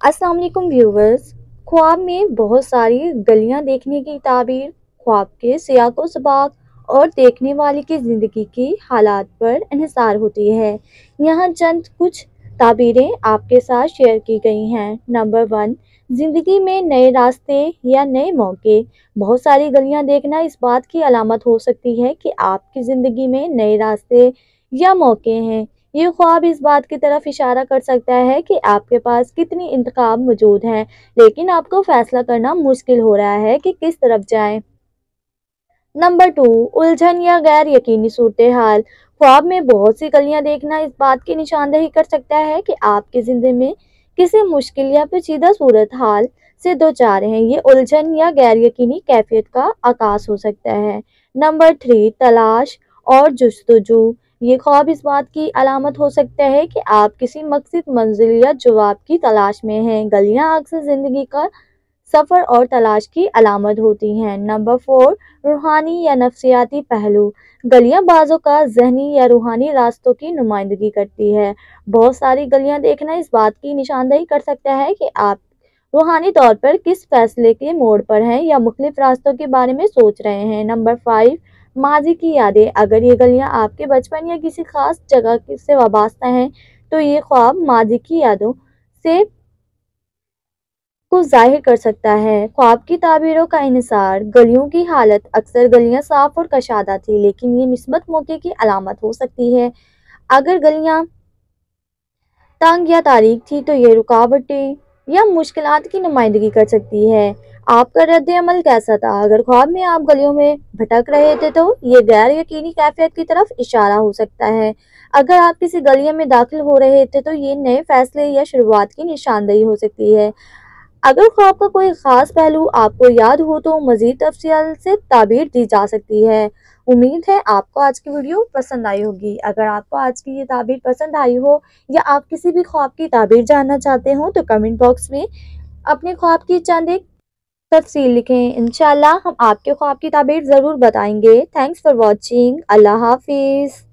अस्सलाम वालेकुम व्यूवर्स। ख्वाब में बहुत सारी गलियां देखने की ताबीर ख्वाब के सियाको सबाक और देखने वाले की ज़िंदगी की हालात पर इन्हिसार होती है। यहाँ चंद कुछ ताबीरें आपके साथ शेयर की गई हैं। नंबर 1, ज़िंदगी में नए रास्ते या नए मौके। बहुत सारी गलियां देखना इस बात की अलामत हो सकती है कि आपकी ज़िंदगी में नए रास्ते या मौके हैं। ये ख्वाब इस बात की तरफ इशारा कर सकता है कि आपके पास कितनी इंतखाब मौजूद हैं, लेकिन आपको फैसला करना मुश्किल हो रहा है कि किस तरफ जाएं। नंबर 2, उलझन या गैर यकीनी सूरत हाल। ख्वाब में बहुत सी गलियां देखना इस बात की निशानदेही कर सकता है कि आपकी जिंदगी में किसी मुश्किल या पेचीदा सूरत हाल से दो चार हैं। ये उलझन या गैर यकीनी कैफियत का आकाश हो सकता है। नंबर 3, तलाश और जुस्तजू। ये ख्वाब इस बात की अलामत हो सकता है कि आप किसी मकसद, मंजिल या जवाब की तलाश में हैं। गलियां अक्सर जिंदगी का सफ़र और तलाश की अलामत होती हैं। नंबर 4, रूहानी या नफ्सियाती पहलू। गलियां बाज़ों का जहनी या रूहानी रास्तों की नुमाइंदगी करती है। बहुत सारी गलियां देखना इस बात की निशानदेही कर सकता है कि आप रूहानी तौर पर किस फैसले के मोड़ पर हैं या मुख्तलिफ रास्तों के बारे में सोच रहे हैं। नंबर 5, माजी की यादें। अगर ये गलियां आपके बचपन या किसी खास जगह से वाबस्ता हैं, तो ये ख्वाब माजी की यादों से को ज़ाहिर कर सकता है। ख्वाब की ताबीरों का इन्हिसार। गलियों की हालत। अक्सर गलियां साफ और कशादा थी, लेकिन ये मिस्बत मौके की अलामत हो सकती है। अगर गलियां तंग या तारीख थी, तो ये रुकावटें या मुश्किलात की नुमाइंदगी कर सकती है। आपका रद्द अमल कैसा था? अगर ख्वाब में आप गलियों में भटक रहे थे, तो ये गैर यकीनी कैफियत की तरफ इशारा हो सकता है। अगर आप किसी गलिया में दाखिल हो रहे थे, तो ये नए फैसले या शुरुआत की निशानदेही हो सकती है। अगर ख्वाब का कोई ख़ास पहलू आपको याद हो, तो मज़ीद तफ़सील से ताबीर दी जा सकती है। उम्मीद है आपको आज की वीडियो पसंद आई होगी। अगर आपको आज की ये ताबीर पसंद आई हो या आप किसी भी ख्वाब की ताबीर जानना चाहते हो, तो कमेंट बॉक्स में अपने ख्वाब की चंद एक तफ़सील लिखें। इंशाल्लाह हम आपके ख्वाब की ताबीर ज़रूर बताएंगे। Thanks for watching. अल्लाह हाफिज़।